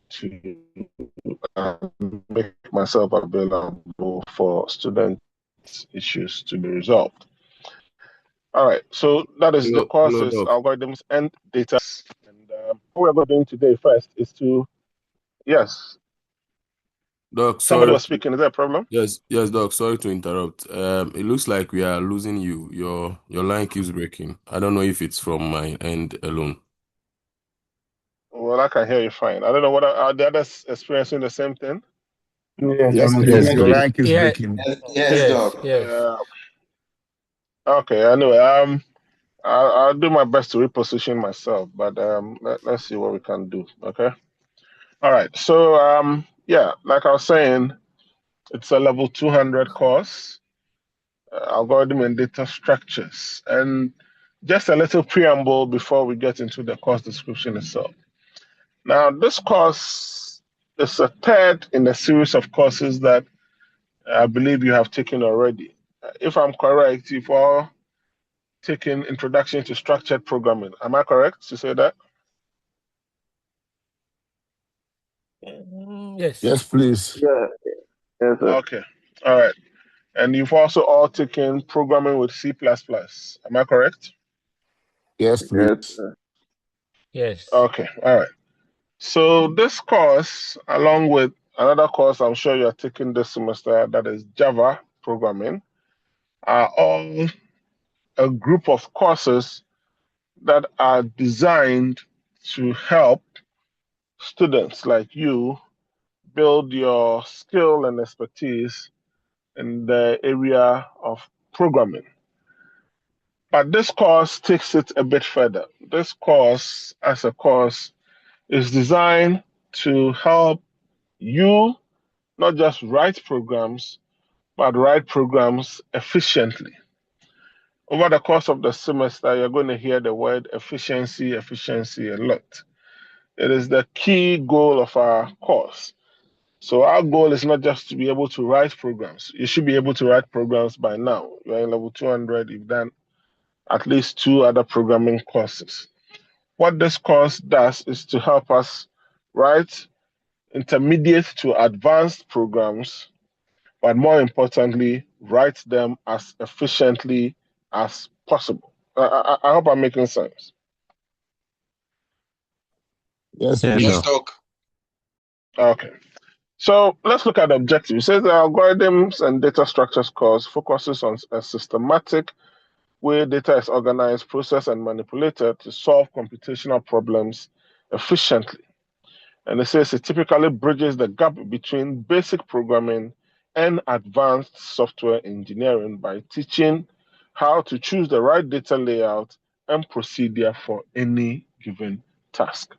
to make myself available for student issues to be resolved. All right, so that is the courses, Doc. algorithms, and data. And what we're doing today first is to, yes, Doc, somebody sorry. was speaking. Is there a problem? Yes, Doc. Sorry to interrupt. It looks like we are losing you. Your line keeps breaking. I don't know if it's from my end alone. Well, I can hear you fine. I don't know what are the others experiencing the same thing? Yes, Yes, your please. line keeps breaking. Yes, Doc. Okay. Anyway, I'll do my best to reposition myself, but let's see what we can do. Okay. All right. So yeah, like I was saying, it's a level 200 course, algorithm and data structures, and just a little preamble before we get into the course description itself. Now, this course is a third in a series of courses that I believe you have taken already. If I'm correct, you've all taken Introduction to Structured Programming. Am I correct to say that? Yes. Yes, please. Yeah. Yes, sir. Okay. All right. And you've also all taken Programming with C++. Am I correct? Yes, Yes, please. sir. Yes. Okay. All right. So this course, along with another course I'm sure you're taking this semester, that is Java Programming, are all a group of courses that are designed to help students like you build your skill and expertise in the area of programming. But this course takes it a bit further. This course, as a course, is designed to help you not just write programs, but write programs efficiently. Over the course of the semester, you're going to hear the word efficiency a lot. It is the key goal of our course. So our goal is not just to be able to write programs. You should be able to write programs by now. You're in level 200, you've done at least 2 other programming courses. What this course does is to help us write intermediate to advanced programs, but more importantly, write them as efficiently as possible. I hope I'm making sense. Yes, Yes, please. Doc. Okay. So let's look at the objective. It says the algorithms and data structures course focuses on a systematic way data is organized, processed, and manipulated to solve computational problems efficiently. And it says it typically bridges the gap between basic programming and advanced software engineering by teaching how to choose the right data layout and procedure for any given task.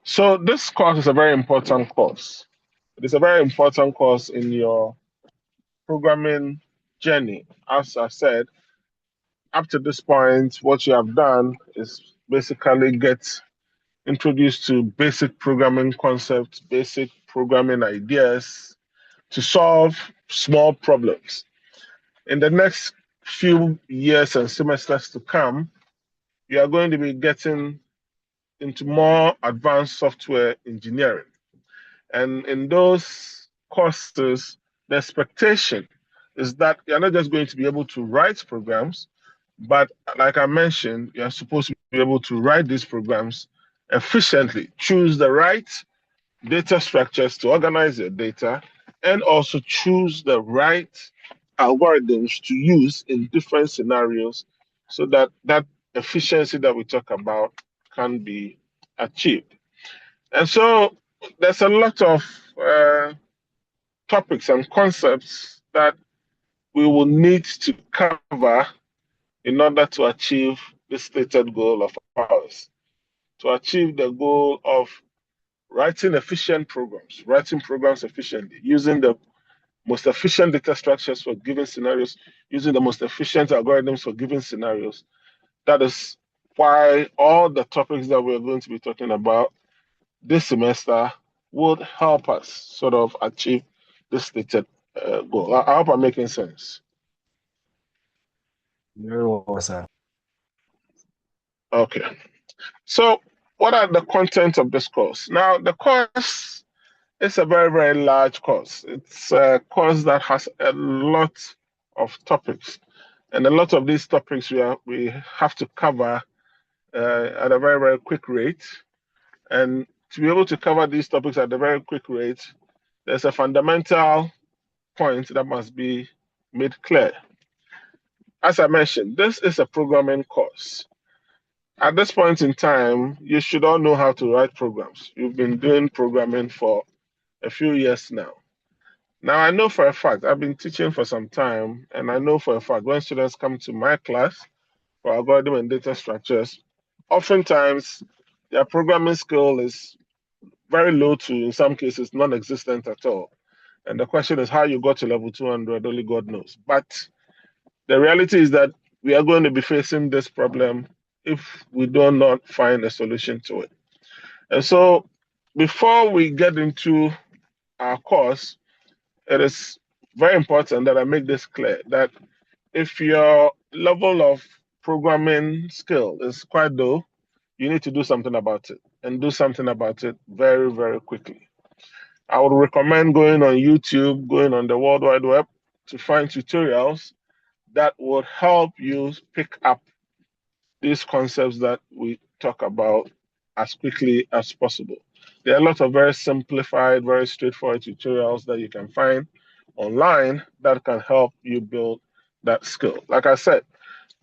So this course is a very important course. It is a very important course in your programming journey. As I said, up to this point, what you have done is basically get introduced to basic programming concepts, basic programming ideas to solve small problems. In the next few years and semesters to come, you are going to be getting into more advanced software engineering. And in those courses, the expectation is that you're not just going to be able to write programs, but like I mentioned, you're supposed to be able to write these programs efficiently, choose the right data structures to organize your data, and also choose the right algorithms to use in different scenarios so that that efficiency that we talk about can be achieved. And so there's a lot of topics and concepts that we will need to cover in order to achieve the stated goal of ours, to achieve the goal of writing efficient programs, writing programs efficiently, using the most efficient data structures for given scenarios, using the most efficient algorithms for given scenarios. That is why all the topics that we're going to be talking about this semester would help us sort of achieve this stated goal. I hope I'm making sense. Very well, sir. Okay. So, what are the contents of this course? Now, the course is a very, very large course. It's a course that has a lot of topics, and a lot of these topics we have to cover at a very, very quick rate. And to be able to cover these topics at a very quick rate, there's a fundamental point that must be made clear. As I mentioned, this is a programming course. At this point in time, you should all know how to write programs. You've been doing programming for a few years now. Now, I know for a fact, I've been teaching for some time, and I know for a fact when students come to my class for algorithm and data structures, oftentimes their programming skill is very low to, in some cases, non-existent at all. And the question is how you got to level 200, only God knows. But the reality is that we are going to be facing this problem if we do not find a solution to it. And so before we get into our course, it is very important that I make this clear that if your level of programming skill is quite low, you need to do something about it and do something about it very, very quickly. I would recommend going on YouTube, going on the World Wide Web to find tutorials that would help you pick up these concepts that we talk about as quickly as possible. There are a lot of very simplified, very straightforward tutorials that you can find online that can help you build that skill. Like I said,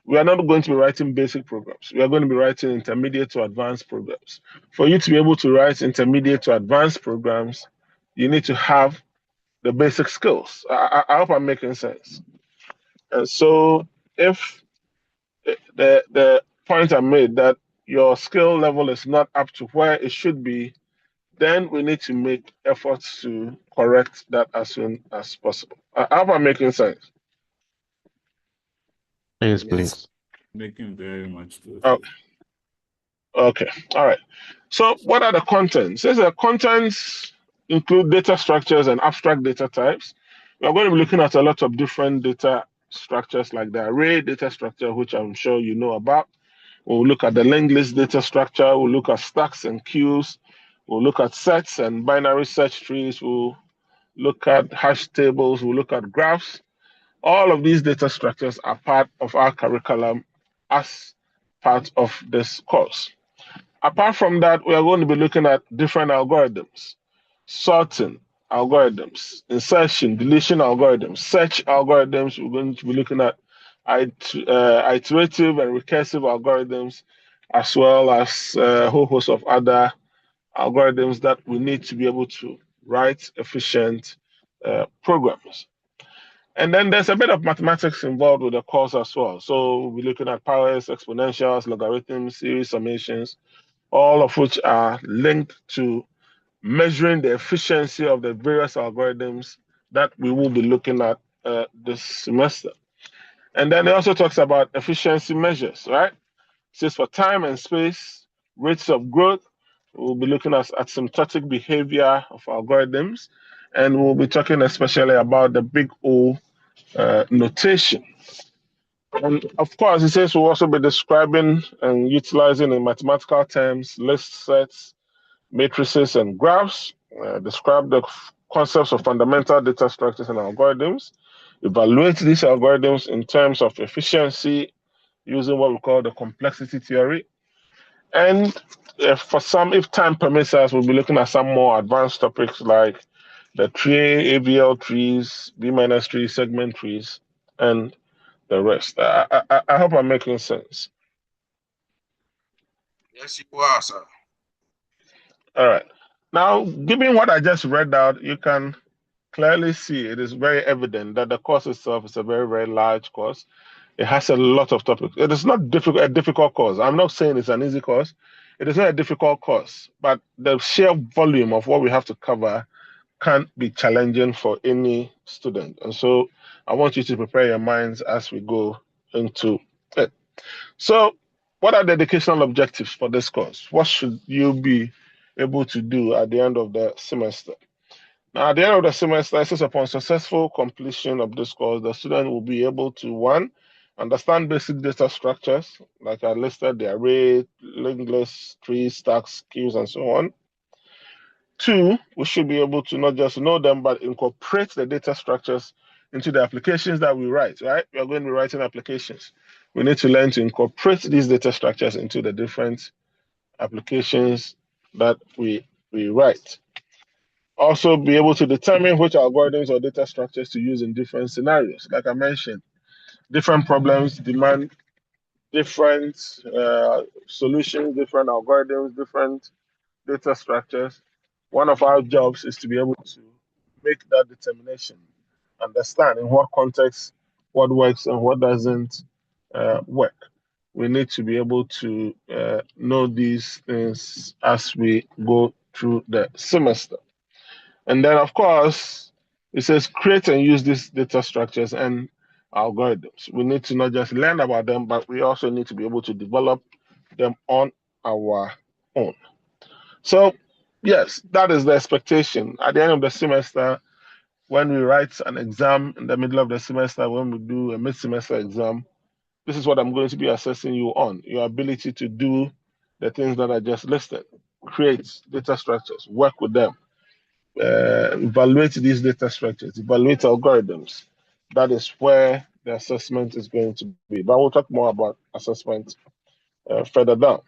we are not going to be writing basic programs. We are going to be writing intermediate to advanced programs. For you to be able to write intermediate to advanced programs, you need to have the basic skills. I hope I'm making sense. And so if the point I made that your skill level is not up to where it should be, then we need to make efforts to correct that as soon as possible. I hope I'm making sense. Yes, please. Making very much sense. Oh, okay. All right. So what are the contents? The contents include data structures and abstract data types. We're going to be looking at a lot of different data structures like the array data structure, which I'm sure you know about. We'll look at the linked list data structure. We'll look at stacks and queues. We'll look at sets and binary search trees. We'll look at hash tables. We'll look at graphs. All of these data structures are part of our curriculum as part of this course. Apart from that, we are going to be looking at different algorithms, sorting algorithms, insertion, deletion algorithms, search algorithms. We're going to be looking at iterative and recursive algorithms, as well as a whole host of other algorithms that we need to be able to write efficient programs. And then there's a bit of mathematics involved with the course as well. So we'll be looking at powers, exponentials, logarithms, series summations, all of which are linked to measuring the efficiency of the various algorithms that we will be looking at this semester. And then it also talks about efficiency measures, right? It says for time and space, rates of growth, we'll be looking at asymptotic behavior of algorithms, and we'll be talking especially about the big O notation. And of course, it says we'll also be describing and utilizing in mathematical terms list sets, matrices, and graphs, describe the concepts of fundamental data structures and algorithms, evaluate these algorithms in terms of efficiency using what we call the complexity theory. And if time permits us, we'll be looking at some more advanced topics like the tree, AVL trees, B- trees, segment trees, and the rest. I hope I'm making sense. Yes, you are, sir. All right. Now, given what I just read out, you can clearly see it is very evident that the course itself is a very, very large course. It has a lot of topics. It is not a difficult course. I'm not saying it's an easy course. It is not a difficult course, but the sheer volume of what we have to cover can be challenging for any student. And so I want you to prepare your minds as we go into it. So what are the educational objectives for this course? What should you be able to do at the end of the semester? Now, at the end of the semester, it says upon successful completion of this course, the student will be able to, one, understand basic data structures, like I listed, the array, linked lists, trees, stacks, queues, and so on. 2, we should be able to not just know them, but incorporate the data structures into the applications that we write, right? We are going to be writing applications. We need to learn to incorporate these data structures into the different applications that we write. Also, be able to determine which algorithms or data structures to use in different scenarios. Like I mentioned, different problems demand different solutions, different algorithms, different data structures. One of our jobs is to be able to make that determination, understand in what context what works and what doesn't work. We need to be able to know these things as we go through the semester. And then, of course, it says create and use these data structures and algorithms. We need to not just learn about them, but we also need to be able to develop them on our own. So, yes, that is the expectation. At the end of the semester, when we write an exam in the middle of the semester, when we do a mid-semester exam, this is what I'm going to be assessing you on, your ability to do the things that I just listed. Create data structures, work with them, evaluate these data structures, evaluate algorithms. That is where the assessment is going to be. But we'll talk more about assessment further down.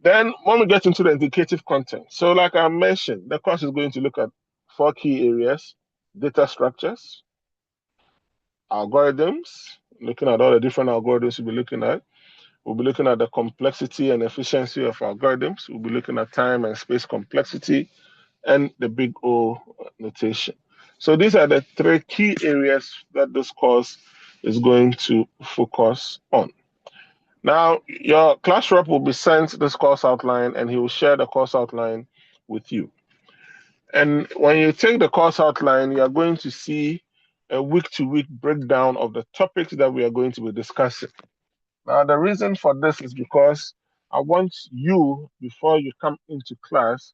Then when we get into the indicative content, so like I mentioned, the course is going to look at 4 key areas: data structures, algorithms, looking at all the different algorithms we'll be looking at. We'll be looking at the complexity and efficiency of algorithms. We'll be looking at time and space complexity and the big O notation. So these are the 3 key areas that this course is going to focus on. Now, your class rep will be sent this course outline and he will share the course outline with you. And when you take the course outline, you are going to see a week-to-week breakdown of the topics that we are going to be discussing. Now, the reason for this is because I want you, before you come into class,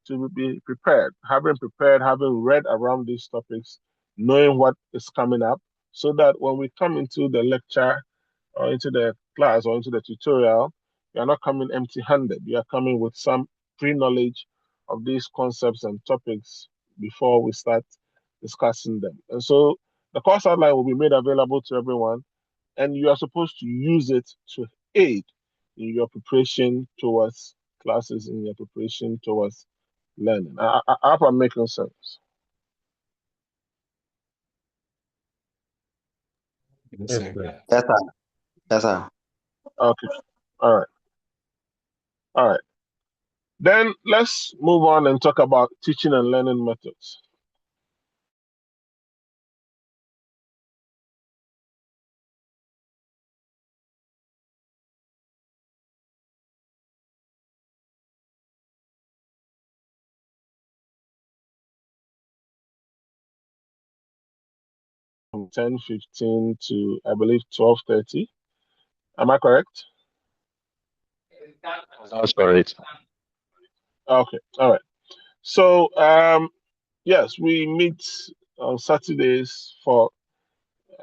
to be prepared, having read around these topics, knowing what is coming up, so that when we come into the lecture or into the class or into the tutorial, you are not coming empty-handed. You are coming with some pre-knowledge of these concepts and topics before we start discussing them. And so the course outline will be made available to everyone, and you are supposed to use it to aid in your preparation towards classes, in your preparation towards learning. I hope I'm making sense. Yes, sir. Yes, sir. Yes, sir. Okay. All right. All right. Then let's move on and talk about teaching and learning methods. From 10:15 to, I believe, 12:30. Am I correct? That's correct. Okay. All right. So, yes, we meet on Saturdays for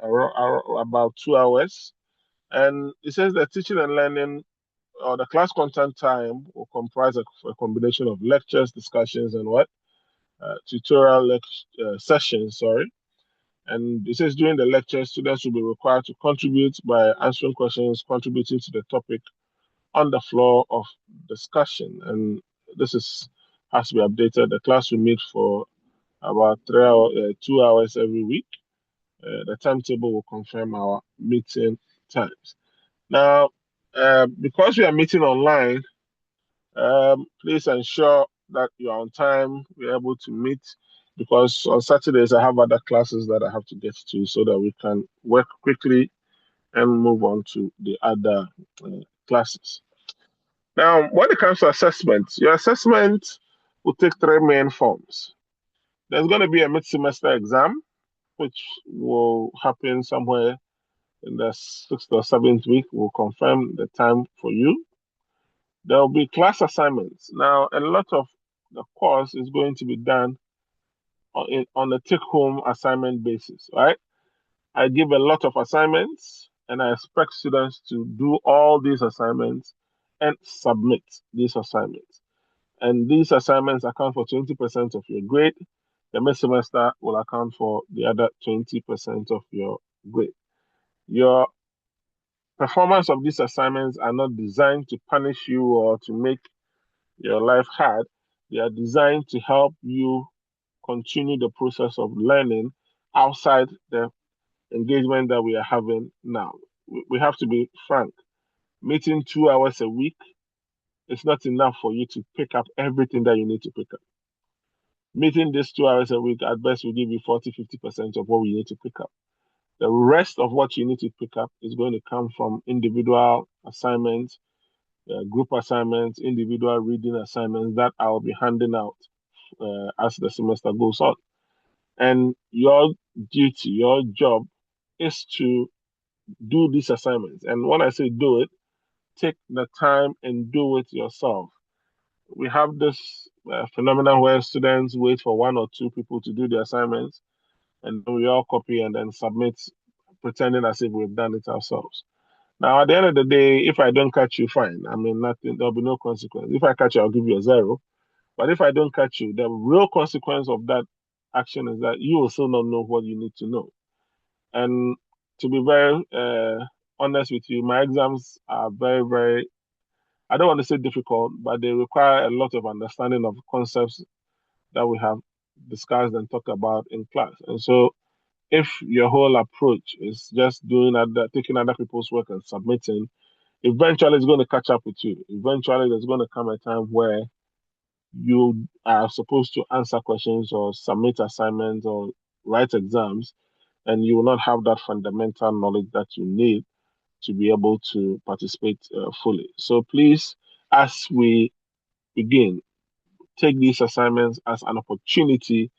about 2 hours. And it says that teaching and learning, or the class content time, will comprise a combination of lectures, discussions, and what? Tutorial sessions, sorry. And it says during the lecture, students will be required to contribute by answering questions, contributing to the topic on the floor of discussion. And this has to be updated. The class will meet for about 2 hours every week. The timetable will confirm our meeting times. Now, because we are meeting online, please ensure that you're on time, we're able to meet, because on Saturdays I have other classes that I have to get to, so that we can work quickly and move on to the other classes. Now, when it comes to assessment, your assessment will take 3 main forms. There's going to be a mid-semester exam, which will happen somewhere in the 6th or 7th week. We'll confirm the time for you. There will be class assignments. Now, a lot of the course is going to be done on a take-home assignment basis, right? I give a lot of assignments, and I expect students to do all these assignments and submit these assignments. And these assignments account for 20% of your grade. The mid semester will account for the other 20% of your grade. Your performance of these assignments are not designed to punish you or to make your life hard. They are designed to help you continue the process of learning outside the engagement that we are having now. We have to be frank. Meeting 2 hours a week is not enough for you to pick up everything that you need to pick up. Meeting this 2 hours a week at best will give you 40-50% of what we need to pick up. The rest of what you need to pick up is going to come from individual assignments, group assignments, individual reading assignments that I'll be handing out as the semester goes on. And your duty, your job is to do these assignments. And when I say do it, take the time and do it yourself. We have this phenomenon where students wait for 1 or 2 people to do the assignments, and we all copy and then submit, pretending as if we've done it ourselves. Now, at the end of the day, if I don't catch you, fine. I mean, nothing. There'll be no consequence. If I catch you, I'll give you a 0. But if I don't catch you, the real consequence of that action is that you will still not know what you need to know. And to be very honest with you, my exams are very, very, I don't want to say difficult, but they require a lot of understanding of concepts that we have discussed and talked about in class. And so if your whole approach is just taking other people's work and submitting, eventually it's going to catch up with you. Eventually there's going to come a time where you are supposed to answer questions or submit assignments or write exams, and you will not have that fundamental knowledge that you need to be able to participate fully. So please, as we begin, take these assignments as an opportunity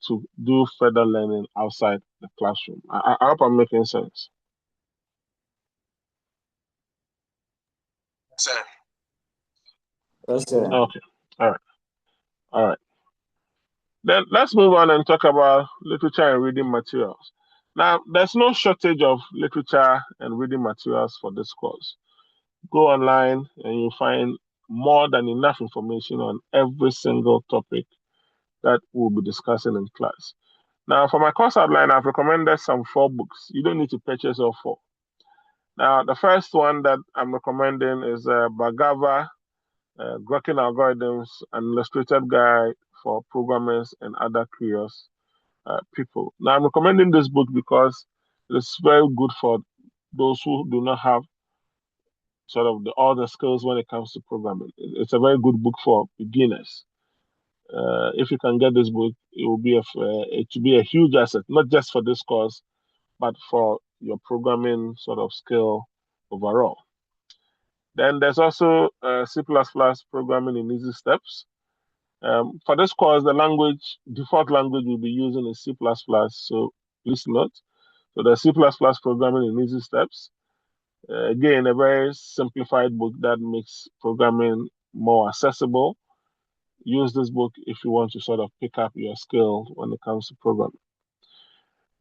to do further learning outside the classroom. I hope I'm making sense. Yes, sir. Okay. All right. Then let's move on and talk about literature and reading materials. Now, there's no shortage of literature and reading materials for this course. Go online and you'll find more than enough information on every single topic that we'll be discussing in class. Now, for my course outline, I've recommended some 4 books. You don't need to purchase all 4. Now, the first one that I'm recommending is Bagava, Grokking Algorithms, an illustrated guide for programmers and other curious people. Now, I'm recommending this book because it's very good for those who do not have sort of all the skills when it comes to programming. It's a very good book for beginners. If you can get this book, it will be a huge asset, not just for this course, but for your programming sort of skill overall. Then there's also C++ programming in easy steps. For this course, the default language we'll be using is C++, so please note. So the C++ programming in easy steps. Again, a very simplified book that makes programming more accessible. Use this book if you want to sort of pick up your skill when it comes to programming.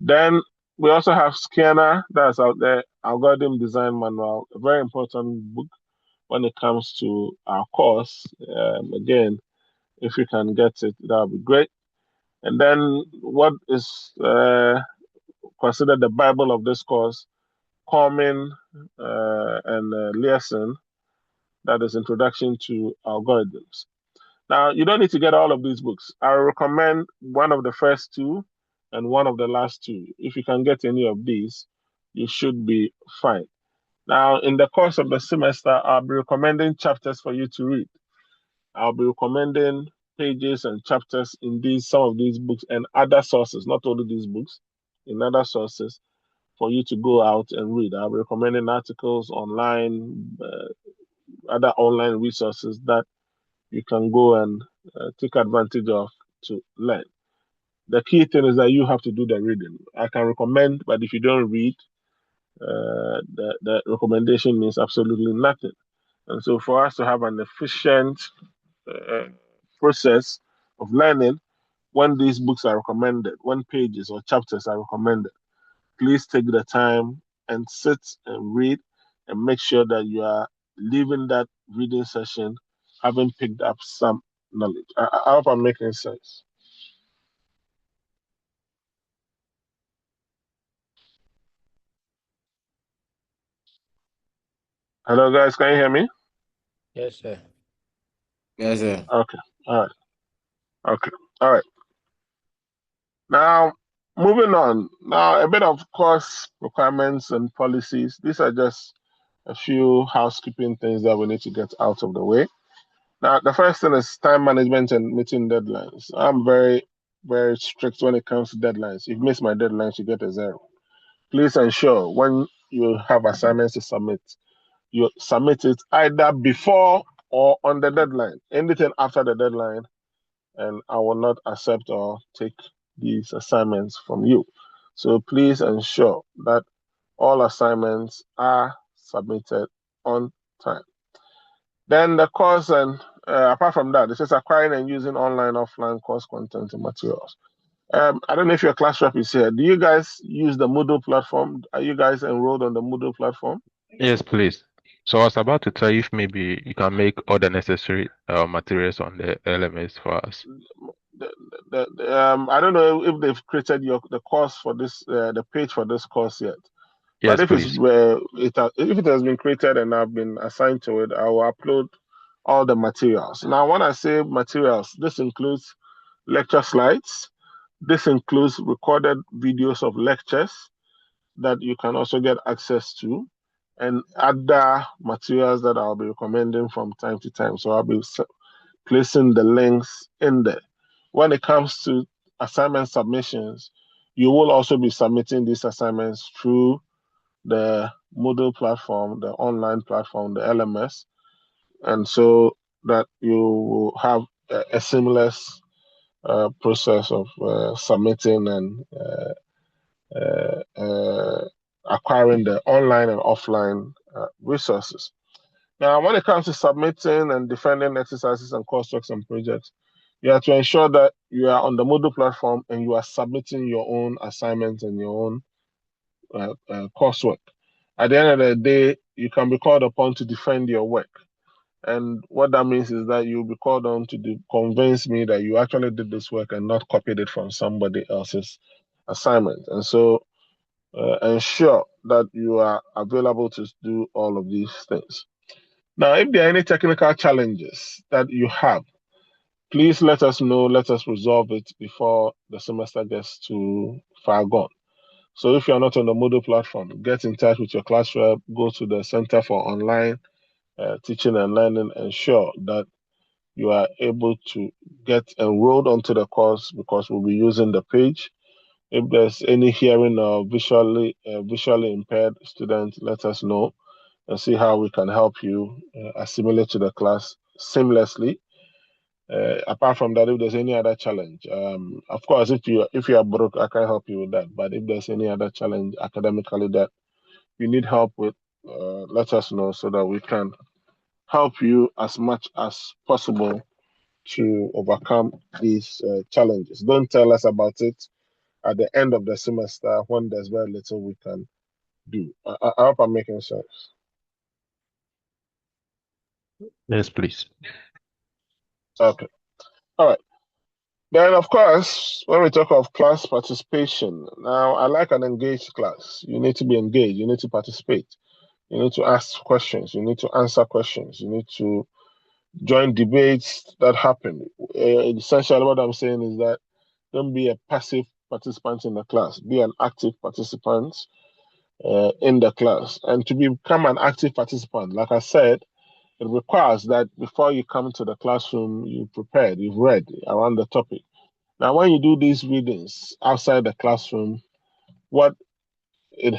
Then we also have Scanner, that's out there, Algorithm Design Manual, a very important book when it comes to our course. Again, if you can get it, that would be great. And then what is considered the Bible of this course, Common and Learson, that is Introduction to Algorithms. Now, you don't need to get all of these books. I recommend one of the first 2 and one of the last 2. If you can get any of these, you should be fine. Now, in the course of the semester, I'll be recommending chapters for you to read. I'll be recommending pages and chapters in some of these books and other sources, not only these books, in other sources for you to go out and read. I'll be recommending articles online, other online resources that you can go and take advantage of to learn. The key thing is that you have to do the reading. I can recommend, but if you don't read, the recommendation means absolutely nothing. And so for us to have an efficient process of learning, when these books are recommended, when pages or chapters are recommended, please take the time and sit and read and make sure that you are leaving that reading session having picked up some knowledge. I hope I'm making sense. Hello, guys. Can you hear me? Yes, sir. Yes, sir. Okay. All right. Okay. All right. Now, moving on. Now, a bit of course requirements and policies. These are just a few housekeeping things that we need to get out of the way. Now, the first thing is time management and meeting deadlines. I'm very, very strict when it comes to deadlines. If you miss my deadlines, you get a 0. Please ensure when you have assignments to submit, you submit it either before or on the deadline. Anything after the deadline, and I will not accept or take these assignments from you. So please ensure that all assignments are submitted on time. Then the course, and apart from that, it says acquiring and using online, offline course content and materials. I don't know if your class rep is here. Do you guys use the Moodle platform? Are you guys enrolled on the Moodle platform? Yes, please. So I was about to tell you if maybe you can make all the necessary materials on the LMS for us. I don't know if they've created the course for this, the page for this course yet. Yes, But if please. if it has been created and I've been assigned to it, I will upload all the materials. Now, when I say materials, this includes lecture slides. This includes recorded videos of lectures that you can also get access to, and other materials that I'll be recommending from time to time. So I'll be placing the links in there. When it comes to assignment submissions, you will also be submitting these assignments through the Moodle platform, the online platform, the LMS, and so that you will have a seamless process of submitting and acquiring the online and offline resources. Now, when it comes to submitting and defending exercises and coursework and projects, you have to ensure that you are on the Moodle platform and you are submitting your own assignments and your own coursework. At the end of the day, you can be called upon to defend your work. And what that means is that you'll be called on to convince me that you actually did this work and not copied it from somebody else's assignment. And so ensure that you are available to do all of these things. Now, if there are any technical challenges that you have, please let us know. Let us resolve it before the semester gets too far gone. So if you're not on the Moodle platform, get in touch with your class rep, go to the Center for Online Teaching and Learning, ensure that you are able to get enrolled onto the course because we'll be using the page. If there's any hearing or visually impaired student, let us know and see how we can help you assimilate to the class seamlessly. Apart from that, if there's any other challenge, of course, if you are broke, I can help you with that. But if there's any other challenge academically that you need help with, let us know so that we can help you as much as possible to overcome these challenges. Don't tell us about it at the end of the semester when there's very little we can do. I hope I'm making sense. Yes, please. Okay. All right. Then, of course, when we talk of class participation, now I like an engaged class. You need to be engaged. You need to participate. You need to ask questions. You need to answer questions. You need to join debates that happen. Essentially, what I'm saying is that don't be a passive participant in the class. Be an active participant in the class. And to become an active participant, like I said, it requires that before you come to the classroom, you prepared, you've read around the topic. Now, when you do these readings outside the classroom, what it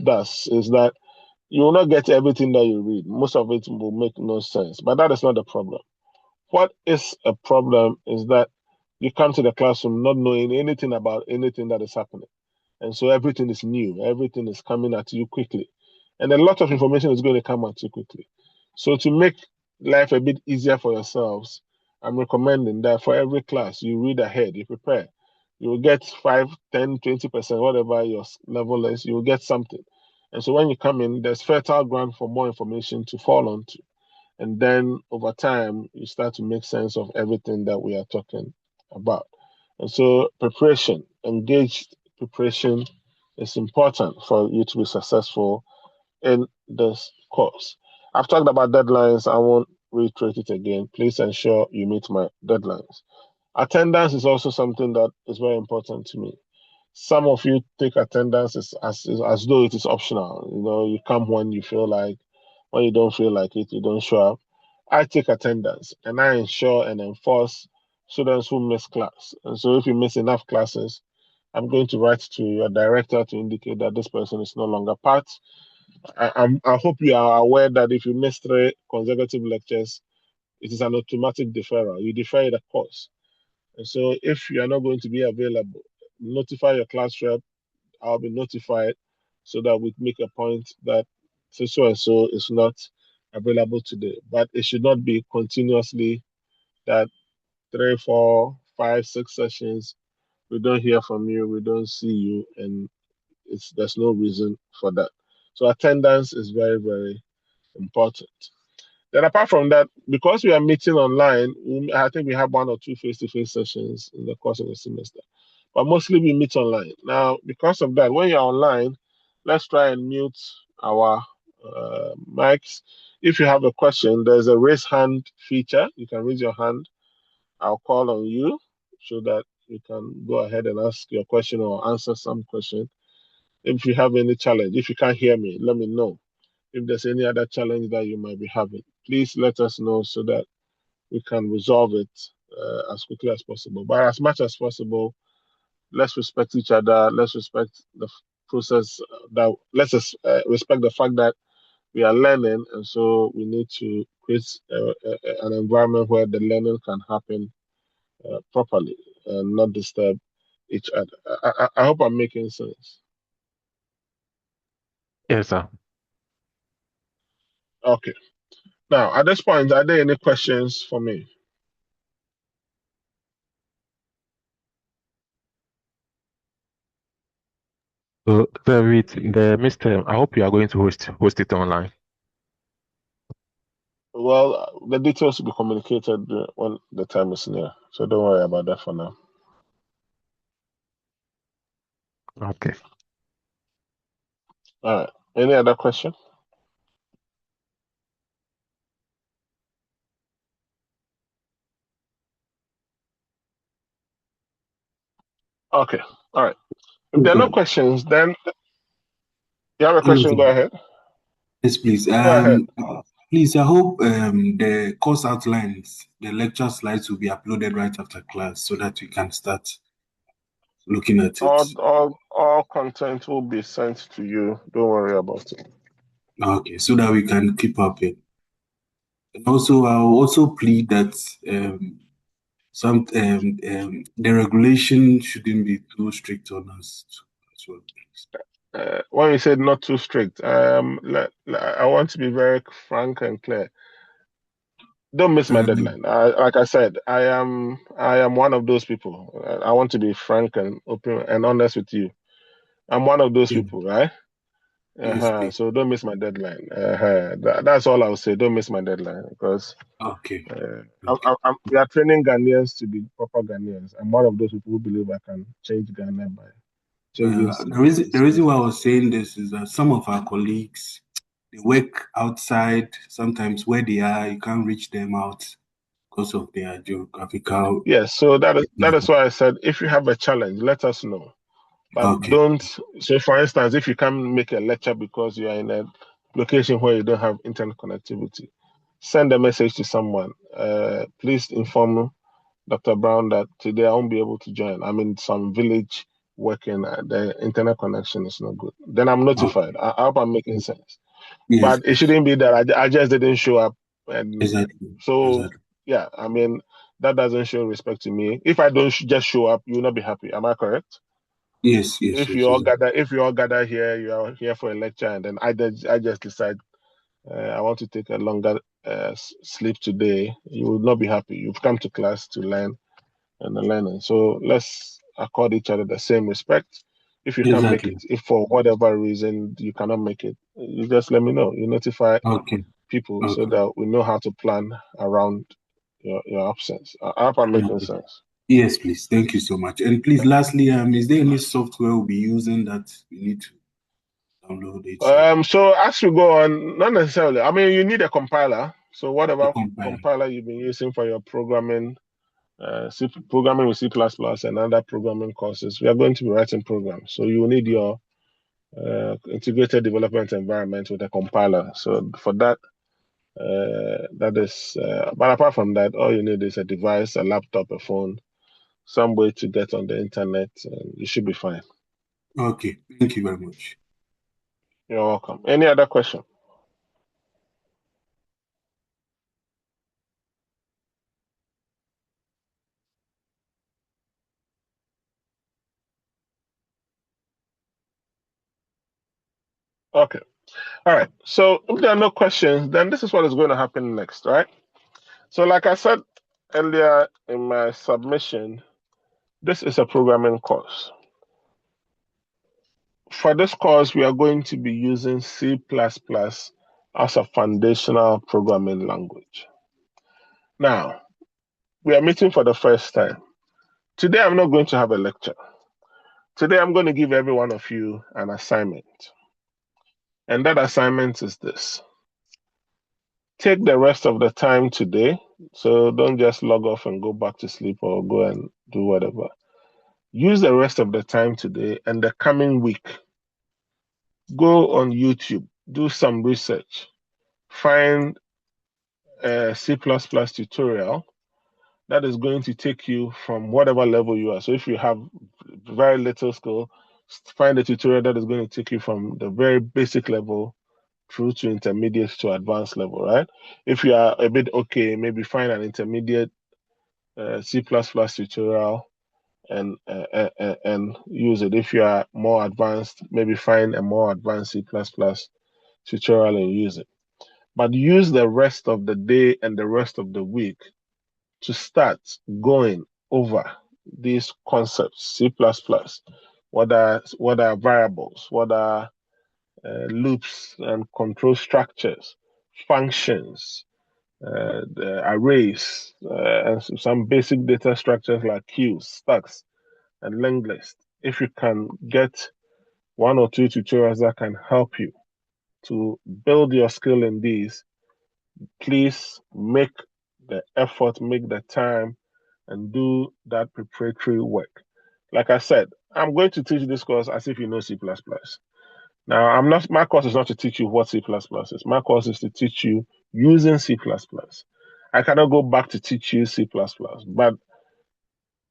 does is that you will not get everything that you read. Most of it will make no sense, but that is not the problem. What is a problem is that you come to the classroom not knowing anything about anything that is happening. And so everything is new, everything is coming at you quickly. And a lot of information is going to come at you quickly. So to make life a bit easier for yourselves, I'm recommending that for every class, you read ahead, you prepare. You will get 5, 10, 20%, whatever your level is, you will get something. And so when you come in, there's fertile ground for more information to fall onto. And then over time, you start to make sense of everything that we are talking about. And so preparation, engaged preparation is important for you to be successful in this course. I've talked about deadlines. I won't reiterate it again. Please ensure you meet my deadlines. Attendance is also something that is very important to me. Some of you take attendance as though it is optional. You know, you come when you feel like, when you don't feel like it, you don't show up. I take attendance and I ensure and enforce students who miss class. And so if you miss enough classes, I'm going to write to your director to indicate that this person is no longer part. I hope you are aware that if you miss 3 consecutive lectures, it is an automatic deferral. You defer the course. And so if you are not going to be available, notify your class rep. I'll be notified so that we make a point that so and so is not available today. But it should not be continuously that 3, 4, 5, 6 sessions, we don't hear from you, we don't see you, and there's no reason for that. So attendance is very, very important. Then apart from that, because we are meeting online, I think we have 1 or 2 face-to-face sessions in the course of the semester. But mostly we meet online. Now, because of that, when you're online, let's try and mute our mics. If you have a question, there's a raise hand feature. You can raise your hand. I'll call on you so that you can go ahead and ask your question or answer some question. If you have any challenge, if you can't hear me, let me know. If there's any other challenge that you might be having, please let us know so that we can resolve it as quickly as possible. But as much as possible, let's respect each other. Let's respect the process. Let's respect the fact that we are learning, and so we need to create an environment where the learning can happen properly and not disturb each other. I hope I'm making sense. Yes, sir. Okay. Now, at this point, are there any questions for me? So, with the midterm, I hope you are going to host it online. Well, the details will be communicated when the time is near. So don't worry about that for now. Okay. All right. Any other question? Okay. All right. If there are no questions, then you have a question, go ahead. Yes, please. Go ahead. Please, I hope the course outlines, the lecture slides will be uploaded right after class so that we can start looking at it. All content will be sent to you. Don't worry about it. Okay, so that we can keep up it. And also, I'll also plead that the regulation shouldn't be too strict on us as well, please. When you said not too strict, I want to be very frank and clear. Don't miss my deadline. Like I said, I am one of those people. I want to be frank and open and honest with you. I'm one of those people, right? Yes, please. So don't miss my deadline. That's all I'll say. Don't miss my deadline because Okay. we are training Ghanaians to be proper Ghanaians. I'm one of those people who believe I can change Ghana by changing. The reason why I was saying this is that some of our colleagues, they work outside. Sometimes where they are, you can't reach them out because of their geographical. Yes, so that is why I said if you have a challenge, let us know. But don't. So, for instance, if you can't make a lecture because you are in a location where you don't have internet connectivity, send a message to someone. Please inform Dr. Brown that today I won't be able to join. I'm in some village working. The internet connection is not good. Then I'm notified. I hope I'm making sense. Yes, but it shouldn't be that I just didn't show up. And exactly. so, exactly. Yeah, I mean, that doesn't show respect to me. If I don't just show up, you will not be happy. Am I correct? Yes. If you all gather here, you are here for a lecture, and then I just decide I want to take a longer sleep today, you will not be happy. You've come to class to learn and learning. So accord each other the same respect. If you can't make Exactly. it, if for whatever reason you cannot make it, you just let me know. You notify Okay. people so Okay. that we know how to plan around your absence. I hope I'm making Okay. sense. Yes, please. Thank you so much. And please, lastly, is there any software we'll be using that we need to download it? So as we go on, not necessarily. I mean, you need a compiler. So The whatever compiler. compiler you've been using for your programming, programming with C++ and other programming courses, we are going to be writing programs. So you will need your integrated development environment with a compiler. So for that, that is. But apart from that, all you need is a device, a laptop, a phone, some way to get on the internet, and you should be fine. Okay. Thank you very much. You're welcome. Any other question? Okay. All right. So if there are no questions, then this is what is going to happen next, right? So like I said earlier in my submission, this is a programming course. For this course, we are going to be using C++ as a foundational programming language. Now, we are meeting for the first time. Today, I'm not going to have a lecture. Today, I'm going to give every one of you an assignment. And that assignment is this. Take the rest of the time today. So don't just log off and go back to sleep or go and do whatever. Use the rest of the time today and the coming week. Go on YouTube, do some research, find a C++ tutorial that is going to take you from whatever level you are. So if you have very little skill, find a tutorial that is going to take you from the very basic level through to intermediate to advanced level, right? If you are a bit okay, maybe find an intermediate C++ tutorial and use it. If you are more advanced, maybe find a more advanced C++ tutorial and use it. But use the rest of the day and the rest of the week to start going over these concepts, C++, what are variables, what are loops and control structures, functions, the arrays, and some basic data structures like queues, stacks, and linked list. If you can get one or two tutorials that can help you to build your skill in these, please make the effort, make the time, and do that preparatory work. Like I said, I'm going to teach this course as if you know C++. Now, my course is not to teach you what C++ is. My course is to teach you using C++. I cannot go back to teach you C++, but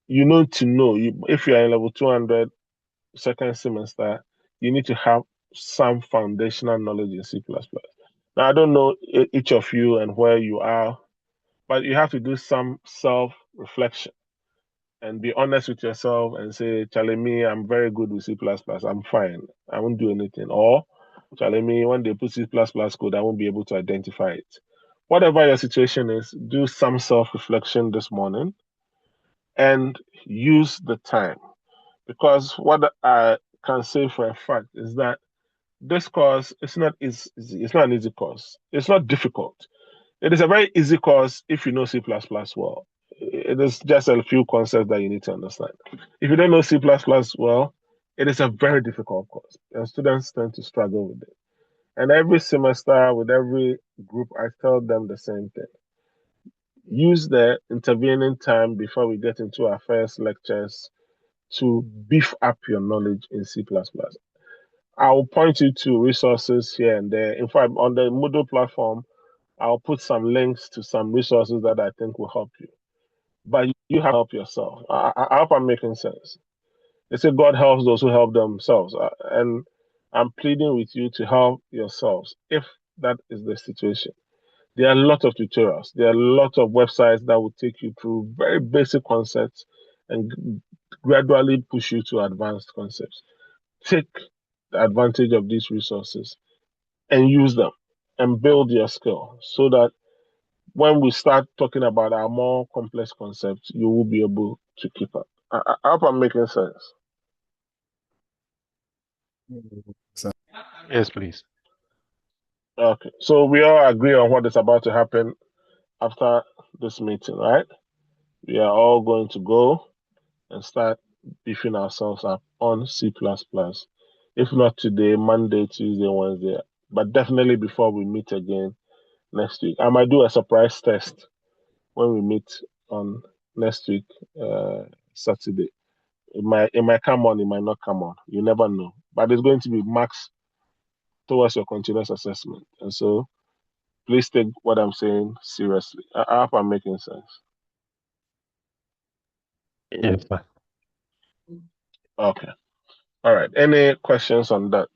you need to know, if you are in level 200, second semester, you need to have some foundational knowledge in C++. Now, I don't know each of you and where you are, but you have to do some self-reflection and be honest with yourself and say, Charlie, me, I'm very good with C++. I'm fine. I won't do anything. Or, Charlie, me, when they put C++ code, I won't be able to identify it. Whatever your situation is, do some self-reflection this morning and use the time. Because what I can say for a fact is that this course is not easy. It's not an easy course. It's not difficult. It is a very easy course if you know C++ well. It is just a few concepts that you need to understand. If you don't know C++ well, it is a very difficult course, and students tend to struggle with it. And every semester, with every group, I tell them the same thing. Use the intervening time before we get into our first lectures to beef up your knowledge in C++. I will point you to resources here and there. In fact, on the Moodle platform, I'll put some links to some resources that I think will help you. But you have to help yourself. I hope I'm making sense. They say God helps those who help themselves. And I'm pleading with you to help yourselves if that is the situation. There are a lot of tutorials. There are a lot of websites that will take you through very basic concepts and gradually push you to advanced concepts. Take advantage of these resources and use them and build your skill so that when we start talking about our more complex concepts, you will be able to keep up. I hope I'm making sense. Yes, please. Okay, so we all agree on what is about to happen after this meeting, right? We are all going to go and start beefing ourselves up on C++. If not today, Monday, Tuesday, Wednesday, but definitely before we meet again next week. I might do a surprise test when we meet on next week, Saturday. It might come on, it might not come on. You never know. But it's going to be max towards your continuous assessment. And so please take what I'm saying seriously. I hope I'm making sense. Yes, sir. Okay. All right. Any questions on that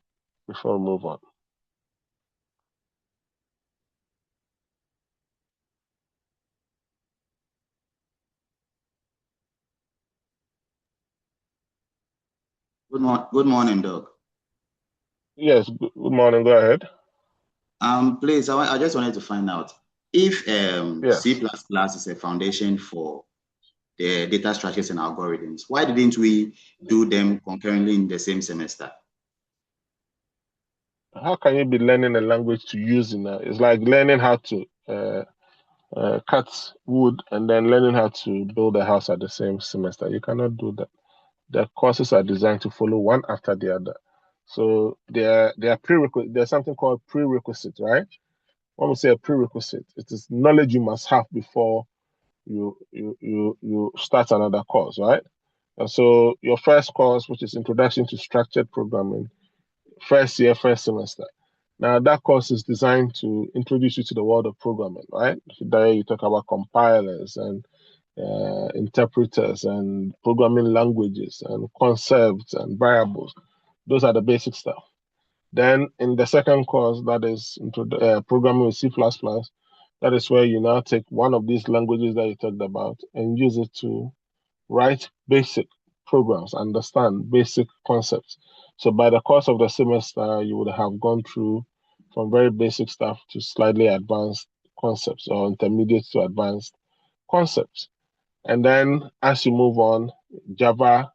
before we move on? Good morning, Doc. Yes. Good morning. Go ahead. Please, I just wanted to find out if Yes. C++ is a foundation for the data structures and algorithms. Why didn't we do them concurrently in the same semester? How can you be learning a language to use in it's like learning how to cut wood and then learning how to build a house at the same semester. You cannot do that. The courses are designed to follow one after the other. So they are prerequisite. There's something called prerequisite, right? When we say a prerequisite, it is knowledge you must have before you start another course, right? And so your first course, which is Introduction to Structured Programming, first year, first semester. Now that course is designed to introduce you to the world of programming, right? There you talk about compilers and interpreters and programming languages and concepts and variables. Those are the basic stuff. Then in the second course, that is programming with C++, that is where you now take one of these languages that you talked about and use it to write basic programs, understand basic concepts. So by the course of the semester, you would have gone through from very basic stuff to slightly advanced concepts or intermediate to advanced concepts. And then as you move on, Java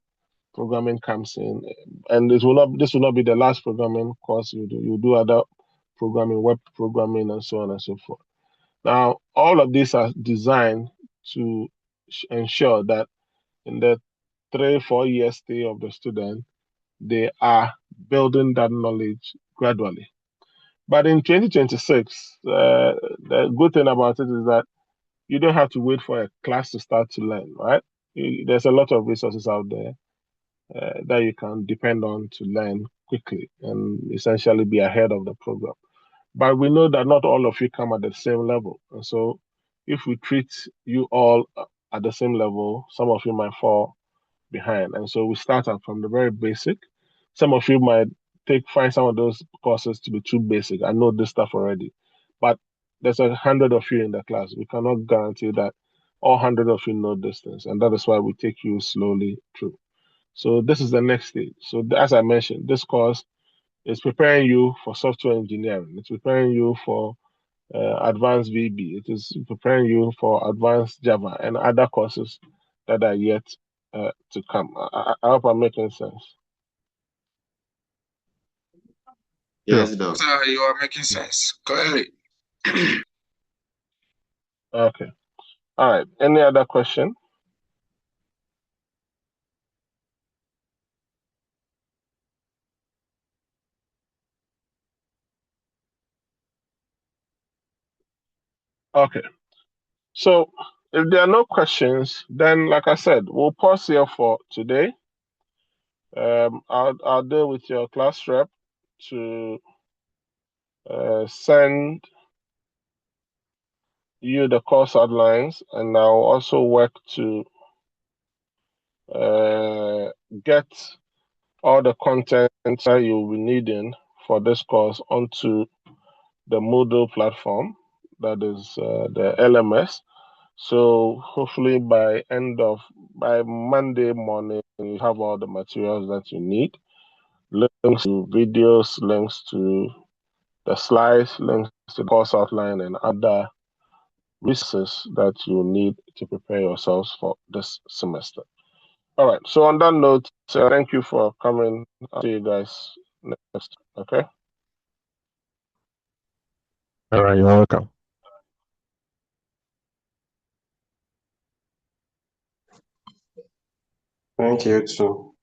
programming comes in, and this will not be the last programming course you do. You do other programming, web programming, and so on and so forth. Now, all of these are designed to ensure that in the 3-4 year stay of the student, they are building that knowledge gradually. But in 2026, the good thing about it is that you don't have to wait for a class to start to learn, right? There's a lot of resources out there that you can depend on to learn quickly and essentially be ahead of the program. But we know that not all of you come at the same level. And so if we treat you all at the same level, some of you might fall behind. And so we start out from the very basic. Some of you might find some of those courses to be too basic. I know this stuff already. But there's 100 of you in the class. We cannot guarantee that all 100 of you know these things. And that is why we take you slowly through. So this is the next stage. So as I mentioned, this course is preparing you for software engineering. It's preparing you for advanced VB. It is preparing you for advanced Java and other courses that are yet to come. I hope I'm making sense. Yes, Doc. Sir, you are making sense clearly. Okay. All right. Any other question? Okay. So if there are no questions, then like I said, we'll pause here for today. I'll deal with your class rep to send you the course outlines, and I'll also work to get all the content that you'll be needing for this course onto the Moodle platform, that is the LMS. So hopefully by Monday morning, you have all the materials that you need. Links to videos, links to the slides, links to the course outline, and other resources that you need to prepare yourselves for this semester. All right. So on that note, thank you for coming. I'll see you guys next. Okay. All right, you're welcome. Thank you too.